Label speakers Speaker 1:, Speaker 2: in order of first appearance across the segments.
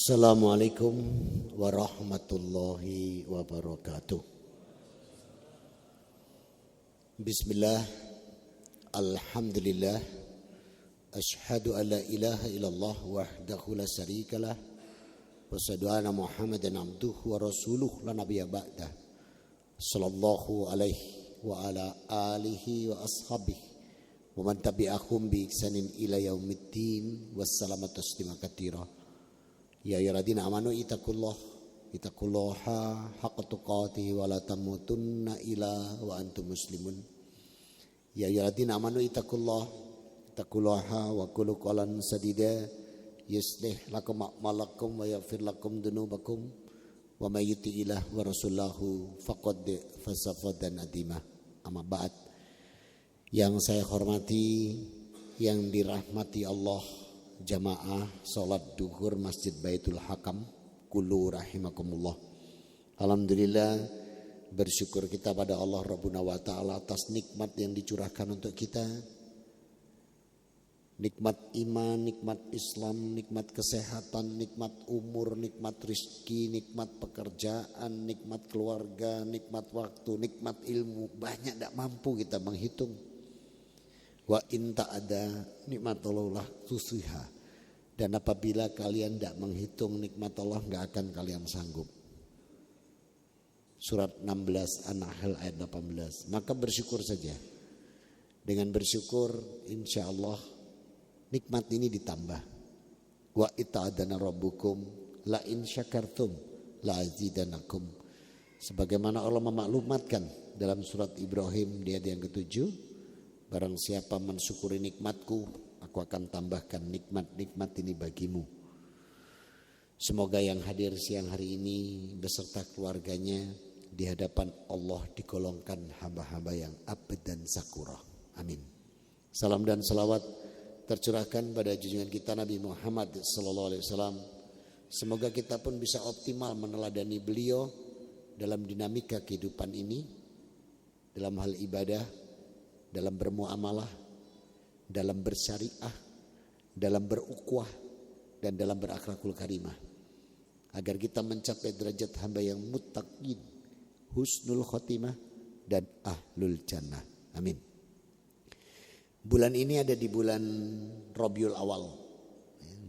Speaker 1: Assalamualaikum warahmatullahi wabarakatuh. Bismillah, alhamdulillah, ashhadu an la ilaha illallah wahdahu la syarikalah, wa asyhadu anna Muhammadan abduhu wa rasuluh la nabiyya ba'dah. Sallallahu alaihi wa ala alihi wa ashabihi wa man tabi'ahum bi ihsanin ila yaumiddin. Wassalamu taslima katsira. Ya ayyuhalladzina amanu ittaqullaha haqqa tuqatih wa la tamutunna illa wa antum muslimun. Ya ayyuhalladzina amanu ittaqullaha wa qulu qawlan sadida yuslih lakum a'malakum wa yaghfir lakum dzunubakum wa may yuti'illah wa rasulahu faqad faza nadima. Amma ba'd. Yang saya hormati, yang dirahmati Allah, jamaah salat duhur Masjid Baitul Hakam, kulu rahimakumullah. Alhamdulillah, bersyukur kita pada Allah Rabbuna wa ta'ala atas nikmat yang dicurahkan untuk kita. Nikmat iman, nikmat Islam, nikmat kesehatan, nikmat umur, nikmat rizki, nikmat pekerjaan, nikmat keluarga, nikmat waktu, nikmat ilmu. Banyak tidak mampu kita menghitung. Wa in ta'ada nikmatullah tusiha. Dan apabila kalian tidak menghitung nikmat Allah, enggak akan kalian sanggup. Surat 16 An-Nahl ayat 18. Maka bersyukur saja. Dengan bersyukur insya Allah nikmat ini ditambah. Wa ita'adana rabbukum la in syakartum la azidanakum. Sebagaimana Allah memaklumatkan dalam surat Ibrahim di ayat yang ke-7. Barang siapa mensyukuri nikmatku, aku akan tambahkan nikmat-nikmat ini bagimu. Semoga yang hadir siang hari ini beserta keluarganya di hadapan Allah digolongkan hamba-hamba yang abad dan sakura. Amin. Salam dan salawat tercurahkan pada junjungan kita Nabi Muhammad SAW. Semoga kita pun bisa optimal meneladani beliau dalam dinamika kehidupan ini, dalam hal ibadah, dalam bermuamalah, dalam bersyariah, dalam berukwah, dan dalam berakhlakul karimah. Agar kita mencapai derajat hamba yang muttaqin, husnul khotimah, dan ahlul jannah. Amin. Bulan ini ada di bulan Rabiul Awal,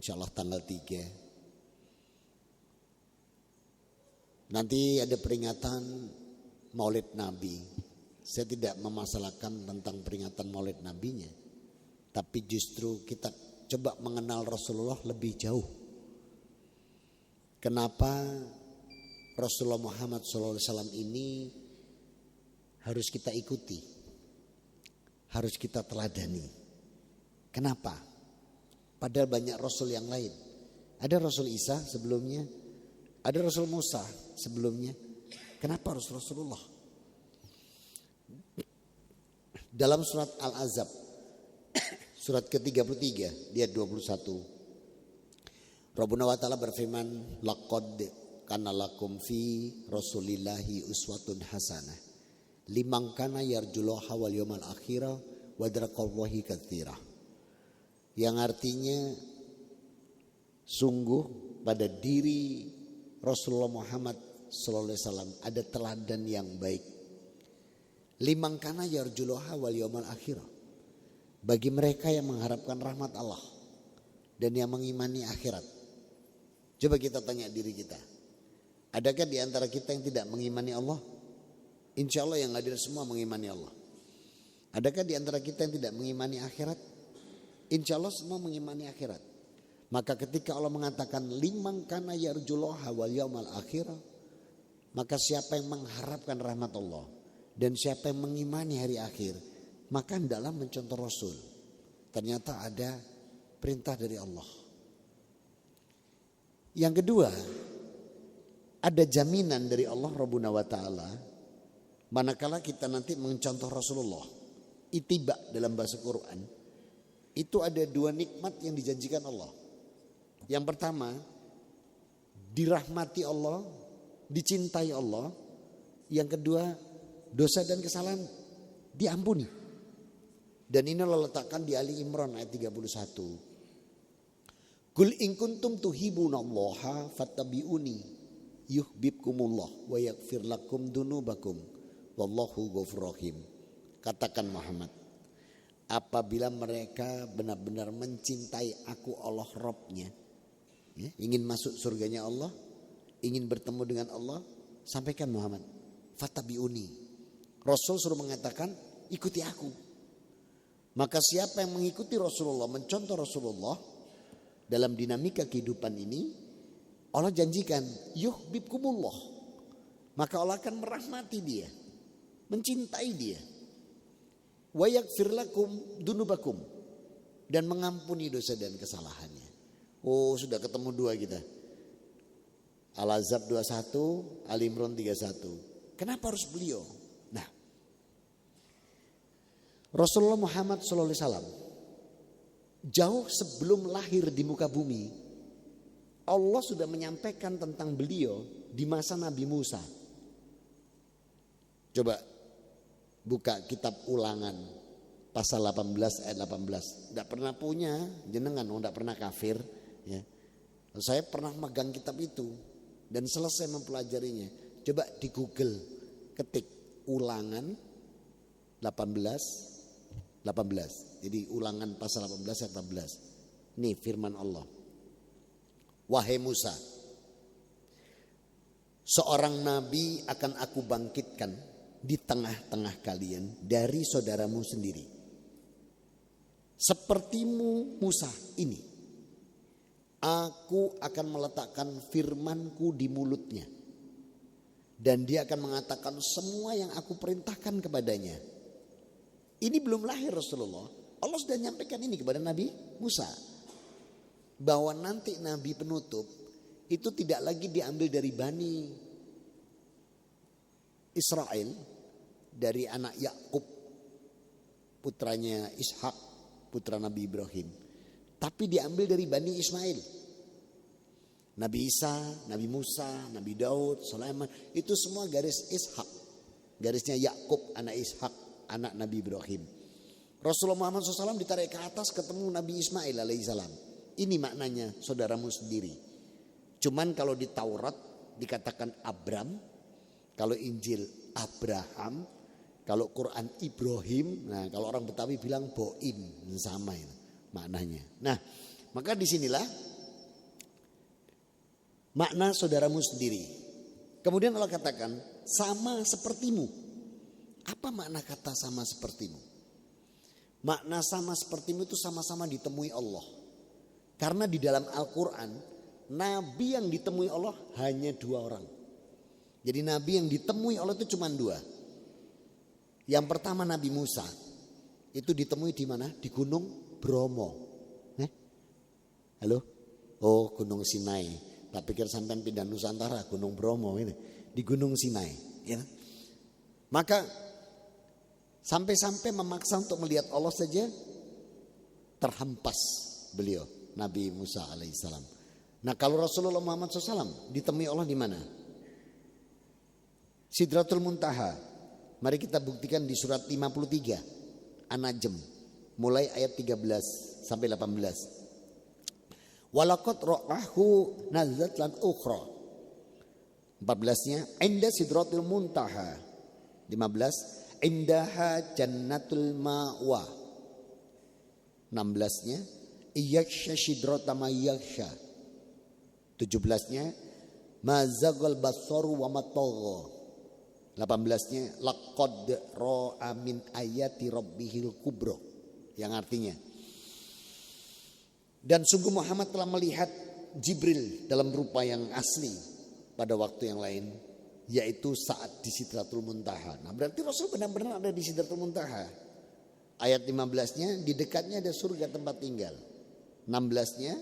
Speaker 1: insyaallah tanggal 3. Nanti ada peringatan Maulid Nabi. Saya tidak memasalahkan tentang peringatan Maulid Nabinya, tapi justru kita coba mengenal Rasulullah lebih jauh. Kenapa Rasulullah Muhammad SAW ini harus kita ikuti, harus kita teladani? Kenapa? Padahal banyak Rasul yang lain. Ada Rasul Isa sebelumnya, ada Rasul Musa sebelumnya. Kenapa harus Rasulullah? Dalam surat Al-Ahzab surat ke-33 ayat 21, Rabbuna wa ta'ala berfirman, laqad kana lakum fi rasulillahi uswatun hasanah liman kana yarjullaha wal yawmal akhirah wa dzakarallahi katsira. Yang artinya sungguh pada diri Rasulullah Muhammad sallallahu alaihi wasallam ada teladan yang baik. Liman kana yarjullaha wal yawmal akhirah, bagi mereka yang mengharapkan rahmat Allah dan yang mengimani akhirat. Coba kita tanya diri kita, adakah di antara kita yang tidak mengimani Allah? Insya Allah yang hadir semua mengimani Allah. Adakah di antara kita yang tidak mengimani akhirat? Insya Allah semua mengimani akhirat. Maka ketika Allah mengatakan liman kana yarjullaha wal yawmal akhirah, maka siapa yang mengharapkan rahmat Allah dan siapa yang mengimani hari akhir, maka hendaklah mencontoh Rasul. Ternyata ada perintah dari Allah. Yang kedua, ada jaminan dari Allah Rabbuna wa ta'ala manakala kita nanti mencontoh Rasulullah. Ittiba dalam bahasa Quran itu ada dua nikmat yang dijanjikan Allah. Yang pertama, dirahmati Allah, dicintai Allah. Yang kedua, dosa dan kesalahan diampuni. Dan ini Allah letakkan di Ali Imran ayat 31. Qul in kuntum tuhibbunallaha fattabi'uni yuhibbukumullah wa yaghfir lakum dunubakum wallahu ghafurur rahim. Katakan Muhammad, apabila mereka benar-benar mencintai aku Allah Rabbnya, ya, ingin masuk surganya Allah, ingin bertemu dengan Allah, sampaikan Muhammad, fattabi'uni. Rasul suruh mengatakan, ikuti aku. Maka siapa yang mengikuti Rasulullah, mencontoh Rasulullah dalam dinamika kehidupan ini, Allah janjikan yuhibbukumullah. Maka Allah akan merahmati dia, mencintai dia. Wa yaghfir lakum dunubakum, dan mengampuni dosa dan kesalahannya. Oh, sudah ketemu dua kita. Al-Ahzab 21, Al-Imran 31. Kenapa harus beliau? Nah, Rasulullah Muhammad SAW jauh sebelum lahir di muka bumi, Allah sudah menyampaikan tentang beliau di masa Nabi Musa. Coba buka kitab Ulangan pasal 18 ayat 18. Tidak pernah punya jenengan, tidak pernah kafir. Ya. Saya pernah megang kitab itu dan selesai mempelajarinya. Coba di Google ketik Ulangan 18. Jadi Ulangan pasal 18 ayat 18. Nih firman Allah. Wahai Musa, seorang nabi akan aku bangkitkan di tengah-tengah kalian dari saudaramu sendiri. Sepertimu Musa ini, aku akan meletakkan firmanku di mulutnya. Dan dia akan mengatakan semua yang aku perintahkan kepadanya. Ini belum lahir Rasulullah. Allah sudah menyampaikan ini kepada Nabi Musa. Bahwa nanti Nabi penutup itu tidak lagi diambil dari Bani Israel, dari anak Yakub putranya Ishak, putra Nabi Ibrahim, tapi diambil dari Bani Ismail. Nabi Isa, Nabi Musa, Nabi Daud, Sulaiman, itu semua garis Ishak, garisnya Yakub anak Ishak, anak Nabi Ibrahim. Rasulullah Muhammad SAW ditarik ke atas ketemu Nabi Ismail alaihissalam. Ini maknanya saudaramu sendiri. Cuman kalau di Taurat dikatakan Abram, kalau Injil Abraham, kalau Quran Ibrahim. Nah, kalau orang Betawi bilang Boim, sama itu maknanya. Nah, maka disinilah makna saudaramu sendiri. Kemudian Allah katakan sama sepertimu. Apa makna kata sama sepertimu? Makna sama sepertimu itu sama-sama ditemui Allah. Karena di dalam Al-Quran, Nabi yang ditemui Allah hanya 2 orang. Jadi Nabi yang ditemui Allah itu cuma 2. Yang pertama Nabi Musa. Itu ditemui di mana? Di Gunung Bromo. Halo? Oh, Gunung Sinai. Tak pikir sampai pindah Nusantara, Gunung Bromo ini. Di Gunung Sinai. Ya. Maka sampai-sampai memaksa untuk melihat Allah saja terhempas beliau. Nabi Musa alaihissalam. Nah, kalau Rasulullah Muhammad SAW ditemui Allah di mana? Sidratul Muntaha. Mari kita buktikan di surat 53 An-Najm mulai ayat 13 sampai 18. Walaqad ra'ahu nazlatan ukhra. 14-nya inda Sidratul Muntaha. 15 indaha jannatul ma'wa. 16-nya Iyaksha sidrata ma yaksha. 17-nya mazagal basaru wa matagha. 18-nya laqad ra'a min ayati rabbihil kubra, yang artinya dan sungguh Muhammad telah melihat Jibril dalam rupa yang asli pada waktu yang lain, yaitu saat di Sidratul Muntaha. Nah, berarti Rasul benar-benar ada di Sidratul Muntaha. Ayat 15-nya di dekatnya ada surga tempat tinggal. 16-nya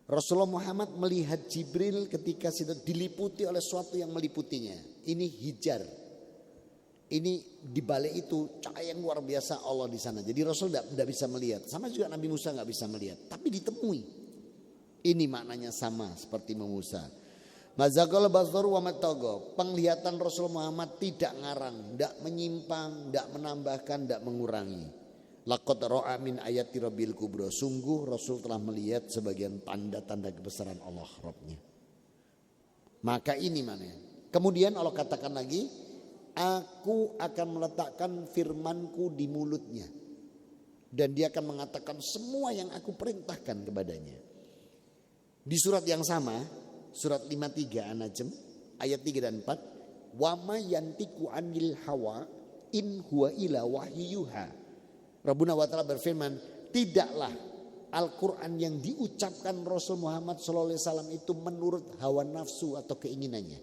Speaker 1: Rasulullah Muhammad melihat Jibril ketika diliputi oleh sesuatu yang meliputinya. Ini hijar. Ini di balik itu cahaya yang luar biasa Allah di sana. Jadi Rasul tidak bisa melihat. Sama juga Nabi Musa nggak bisa melihat. Tapi ditemui. Ini maknanya sama seperti Musa. Mazagal basaru wa matagha. Penglihatan Rasul Muhammad tidak ngarang, tidak menyimpang, tidak menambahkan, tidak mengurangi. Laqad ra'a min ayati rabbil kubra. Sungguh Rasul telah melihat sebagian tanda-tanda kebesaran Allah Rabbnya. Maka ini mana? Kemudian Allah katakan lagi, aku akan meletakkan firmanku di mulutnya. Dan dia akan mengatakan semua yang aku perintahkan kepadanya. Di surat yang sama, surat 53 An-Najm ayat 3 dan 4, wa ma yantiqu anil hawa in huwa illa wahyuha. Rabbuna wa ta'ala berfirman, tidaklah Al-Quran yang diucapkan Rasul Muhammad SAW itu menurut hawa nafsu atau keinginannya.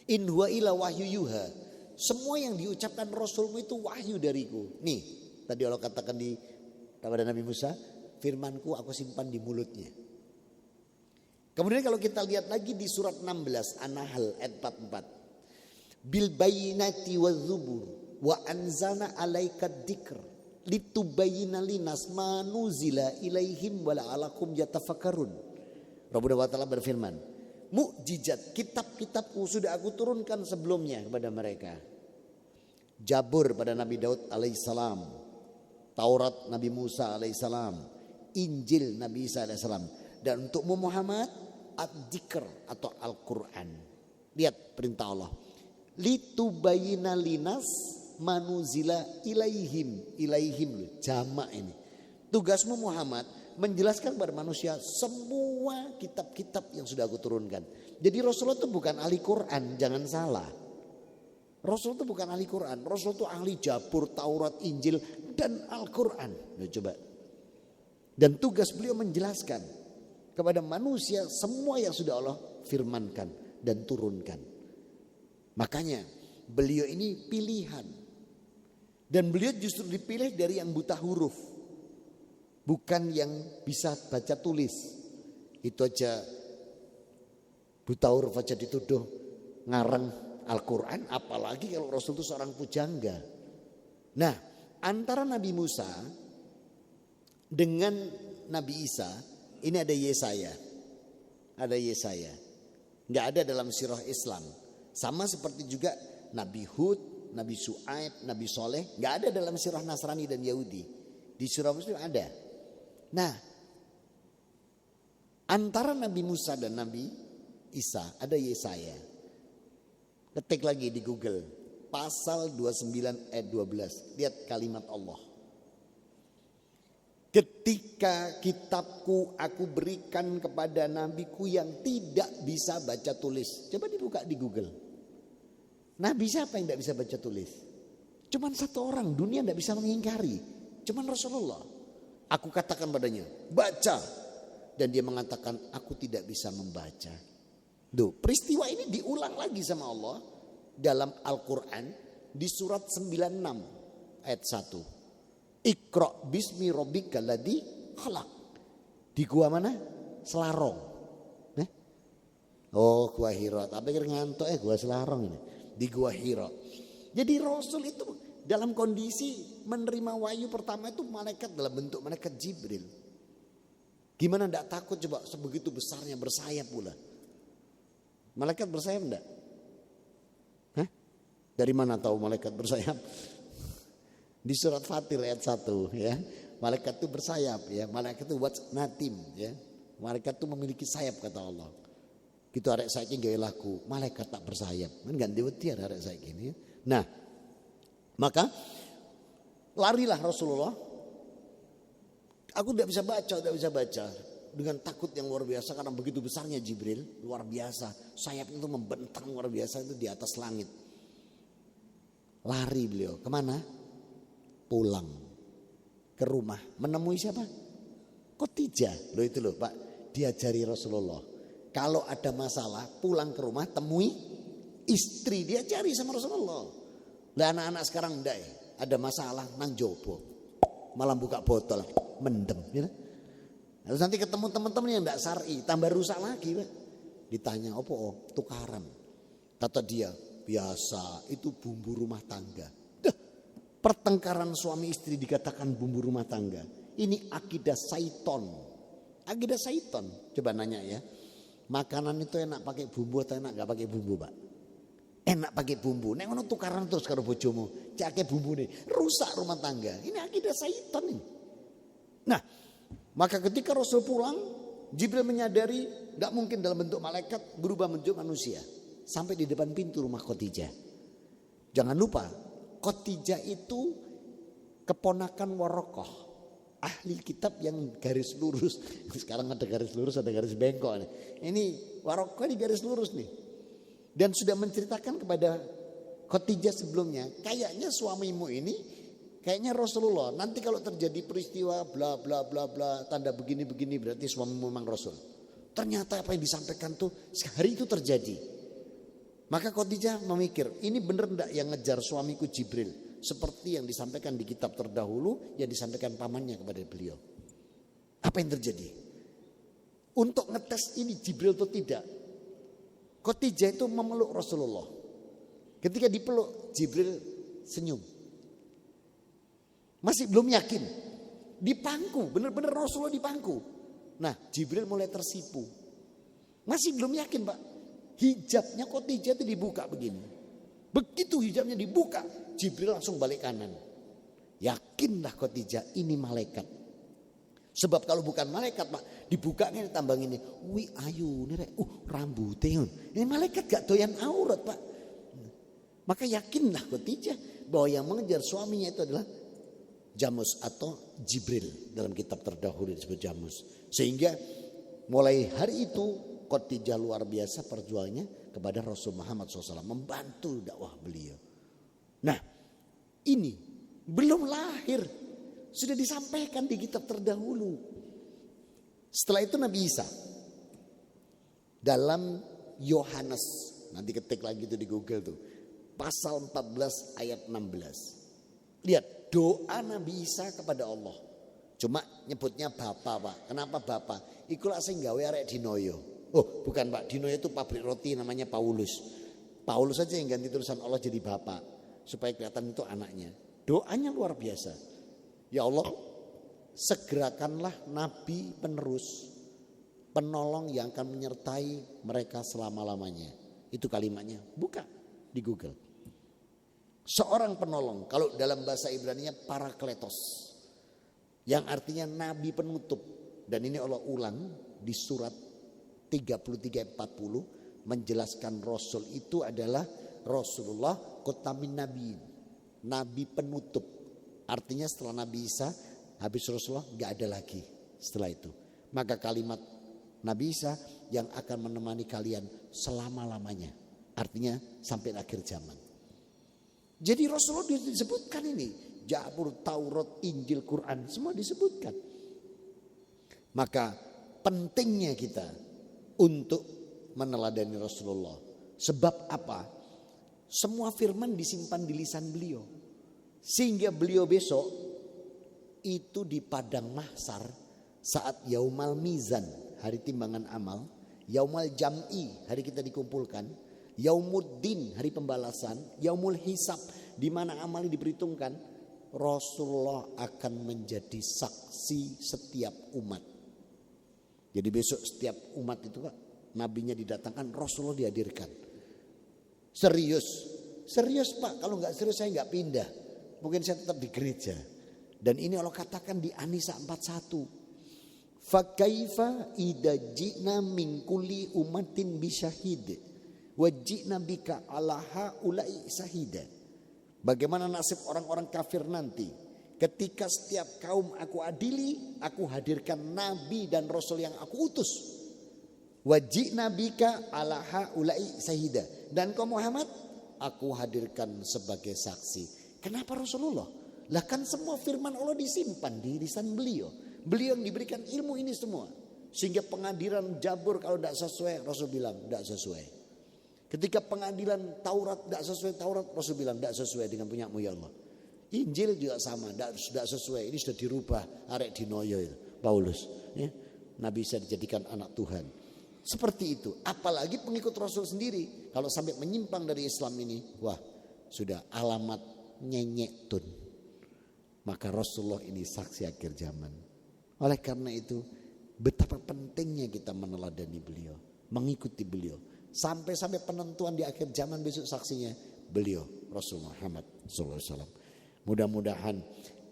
Speaker 1: In huwa illa wahyuha. Semua yang diucapkan Rasulmu itu wahyu dariku. Nih, tadi Allah katakan kepada Nabi Musa, firmanku aku simpan di mulutnya. Kemudian kalau kita lihat lagi di surat 16 An-Nahl ayat 44. Bil bayyinati waz-zubur wa anzalna 'alaika dzikr litubayyana linas ma nuzila ilaihim wa la'alakum yatafakkarun. Rabbuna wa ta'ala berfirman, mukjizat kitab-kitabku sudah aku turunkan sebelumnya kepada mereka. Zabur pada Nabi Daud alaihissalam, Taurat Nabi Musa alaihissalam, Injil Nabi Isa alaihissalam, dan untukmu Muhammad ad-dzikr atau Al-Quran. Lihat perintah Allah, litubayyana linas manuzila ilaihim jamak ini. Tugasmu Muhammad menjelaskan kepada manusia semua kitab-kitab yang sudah aku turunkan. Jadi Rasulullah itu bukan ahli Quran, jangan salah. Rasul itu bukan ahli Quran, Rasul itu ahli Zabur, Taurat, Injil dan Al-Quran. Nah, coba. Dan tugas beliau menjelaskan kepada manusia semua yang sudah Allah firmankan dan turunkan. Makanya beliau ini pilihan. Dan beliau justru dipilih dari yang buta huruf. Bukan yang bisa baca tulis. Itu aja buta huruf aja dituduh ngarang Al-Quran. Apalagi kalau Rasul itu seorang pujangga. Nah, antara Nabi Musa dengan Nabi Isa ini ada Yesaya. Ada Yesaya. Nggak ada dalam sirah Islam. Sama seperti juga Nabi Hud, Nabi Su'aib, Nabi Soleh, nggak ada dalam sirah Nasrani dan Yahudi. Di surah Muslim ada. Nah, antara Nabi Musa dan Nabi Isa ada Yesaya. Ketik lagi di Google, pasal 29 ayat 12. Lihat kalimat Allah. Ketika kitabku aku berikan kepada nabiku yang tidak bisa baca tulis. Coba dibuka di Google. Nabi siapa yang tidak bisa baca tulis? Cuman satu orang, dunia tidak bisa mengingkari. Cuman Rasulullah. Aku katakan padanya, baca. Dan dia mengatakan, aku tidak bisa membaca. Duh, peristiwa ini diulang lagi sama Allah dalam Al-Quran di surat 96 ayat 1. Iqra bismi rabbikal ladzi khalaq. Di gua mana? Selarong. Oh, gua Hira. Tapi pikir ngantuk gua Selarong ini. Di Gua Hira. Jadi Rasul itu dalam kondisi menerima wahyu pertama itu malaikat dalam bentuk malaikat Jibril. Gimana enggak takut coba sebegitu besarnya bersayap pula. Malaikat bersayap enggak? Hah? Dari mana tahu malaikat bersayap? Di surat Fatir ayat 1 ya. Malaikat itu bersayap ya. Malaikat itu wats natim ya. Malaikat itu memiliki sayap kata Allah. Gitu arek saiki gawe lagu, malaikat tak bersayap. Kan ganti wedi arek saiki ini. Nah, maka larilah Rasulullah. Aku tidak bisa baca. Dengan takut yang luar biasa karena begitu besarnya Jibril, luar biasa. Sayapnya itu membentang luar biasa itu di atas langit. Lari beliau, kemana? Pulang ke rumah. Menemui siapa? Khadijah. Loh itu loh Pak, diajari Rasulullah. Kalau ada masalah pulang ke rumah temui istri, dia cari sama Rasulullah. Lah anak-anak sekarang enggak ya. Ada masalah nang jopo. Malah buka botol, mendem gitu. Lalu nanti ketemu teman-teman yang enggak syar'i, tambah rusak lagi, Pak. Ditanya, "Opo? Tukaran." Kata dia, "Biasa, itu bumbu rumah tangga." Pertengkaran suami istri dikatakan bumbu rumah tangga. Ini akidah syaiton. Akidah syaiton. Coba nanya ya. Makanan itu enak pakai bumbu atau enak gak pakai bumbu Pak? Enak pakai bumbu. Nek ngono tukaran terus karo bojomu. Cake bumbune rusak rumah tangga. Ini akidah syaitan ini. Nah, maka ketika Rasul pulang, Jibril menyadari gak mungkin dalam bentuk malaikat berubah bentuk manusia. Sampai di depan pintu rumah Khadijah. Jangan lupa, Khadijah itu keponakan Warokoh. Ahli kitab yang garis lurus. Sekarang ada garis lurus, ada garis bengkok. Ini Warokoh ini garis lurus nih. Dan sudah menceritakan kepada Khadijah sebelumnya, kayaknya suamimu ini kayaknya Rasulullah. Nanti kalau terjadi peristiwa bla bla bla bla, tanda begini-begini berarti suamimu memang Rasul. Ternyata apa yang disampaikan tuh sehari itu terjadi. Maka Khadijah memikir, ini benar enggak yang ngejar suamiku Jibril? Seperti yang disampaikan di kitab terdahulu yang disampaikan pamannya kepada beliau. Apa yang terjadi? Untuk ngetes ini Jibril atau tidak, Khadijah itu memeluk Rasulullah. Ketika dipeluk, Jibril senyum. Masih belum yakin. Di pangku, benar-benar Rasulullah di pangku. Nah, Jibril mulai tersipu. Masih belum yakin, Pak. Hijabnya Khadijah itu dibuka begini. Begitu hijabnya dibuka, Jibril langsung balik kanan. Yakinlah Khadijah ini malaikat. Sebab kalau bukan malaikat, Pak, dibuka ini tambang ini. Wih ayu nih rek. Rambutnya. Ini malaikat gak doyan aurat, Pak. Maka yakinlah Khadijah bahwa yang mengejar suaminya itu adalah Jamus atau Jibril. Dalam kitab terdahulu disebut Jamus. Sehingga mulai hari itu Khadijah luar biasa perjuangannya kepada Rasul Muhammad SAW. Membantu dakwah beliau. Nah, ini belum lahir. Sudah disampaikan di kitab terdahulu. Setelah itu Nabi Isa. Dalam Yohanes. Nanti ketik lagi itu di Google tuh. Pasal 14 ayat 16. Lihat doa Nabi Isa kepada Allah. Cuma nyebutnya Bapa, Pak. Kenapa Bapa? Ikulah sing gawe arek Dinoyo. Oh bukan, Pak. Dinoyo itu pabrik roti namanya Paulus. Paulus saja yang ganti tulisan Allah jadi Bapa. Supaya kelihatan itu anaknya. Doanya luar biasa. Ya Allah, segerakanlah nabi penerus, penolong yang akan menyertai mereka selama-lamanya. Itu kalimatnya, buka di Google. Seorang penolong, kalau dalam bahasa Ibrani-nya Parakletos, yang artinya nabi penutup. Dan ini Allah ulang di surat 33-40 menjelaskan Rasul itu adalah Rasulullah Khotamin Nabiin, nabi penutup. Artinya setelah Nabi Isa habis Rasulullah gak ada lagi setelah itu. Maka kalimat Nabi Isa yang akan menemani kalian selama-lamanya. Artinya sampai akhir zaman. Jadi Rasulullah disebutkan ini. Zabur, Taurat, Injil, Quran semua disebutkan. Maka pentingnya kita untuk meneladani Rasulullah. Sebab apa? Semua firman disimpan di lisan beliau. Sehingga beliau besok itu di padang mahsyar saat yaumal mizan, hari timbangan amal, yaumal jam'i, hari kita dikumpulkan, yaumuddin, hari pembalasan, yaumul hisab, di mana amal diperhitungkan, Rasulullah akan menjadi saksi setiap umat. Jadi besok setiap umat itu, Pak, nabinya didatangkan, Rasulullah dihadirkan. Serius Pak, kalau nggak serius saya nggak pindah. Mungkin saya tetap di gereja. Dan ini Allah katakan di An-Nisa 41. Fakaifa idza ji'na min kulli ummatin bisyahid wa ji'na bika ala haula'i sahida. Bagaimana nasib orang-orang kafir nanti ketika setiap kaum aku adili, aku hadirkan nabi dan rasul yang aku utus. Wa ji'na bika ala haula'i sahida. Dan kau Muhammad aku hadirkan sebagai saksi. Kenapa Rasulullah? Lah kan semua firman Allah disimpan di lisan beliau. Beliau yang diberikan ilmu ini semua. Sehingga pengadilan Jabur kalau tidak sesuai, Rasul bilang tidak sesuai. Ketika pengadilan Taurat tidak sesuai Taurat, Rasul bilang tidak sesuai dengan punyamu ya Allah. Injil juga sama, tidak sesuai. Ini sudah dirubah, arek dinoyo itu, Paulus. Ya. Nabi bisa dijadikan anak Tuhan. Seperti itu. Apalagi pengikut Rasul sendiri. Kalau sampai menyimpang dari Islam ini, wah sudah alamat nyenyek tun. Maka Rasulullah ini saksi akhir zaman. Oleh karena itu betapa pentingnya kita meneladani beliau, mengikuti beliau. Sampai penentuan di akhir zaman besok saksinya beliau Rasulullah Muhammad SAW. Mudah-mudahan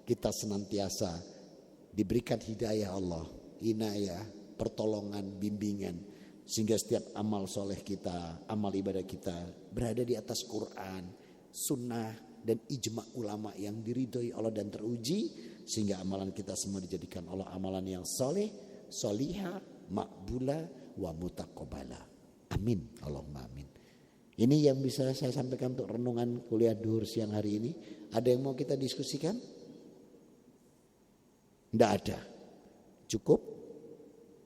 Speaker 1: kita senantiasa diberikan hidayah Allah, inayah, pertolongan, bimbingan. Sehingga setiap amal soleh kita, amal ibadah kita berada di atas Quran, sunnah, dan ijma' ulama yang diridhoi Allah dan teruji. Sehingga amalan kita semua dijadikan Allah amalan yang soleh, solihah, makbula, wa mutaqabbala. Amin, Allahumma amin. Ini yang bisa saya sampaikan untuk renungan kuliah duhur siang hari ini. Ada yang mau kita diskusikan? Tidak ada. Cukup?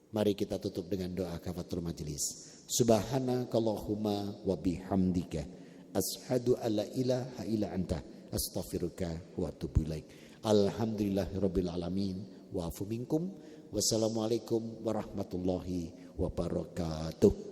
Speaker 1: Mari kita tutup dengan doa kafaratul majelis. Subhanakallahumma wa bihamdika asyhadu alla ilaha illa anta astaghfiruka wa atubu ilaik. Alhamdulillahirabbil alamin wa afu minkum. Wassalamualaikum warahmatullahi wabarakatuh.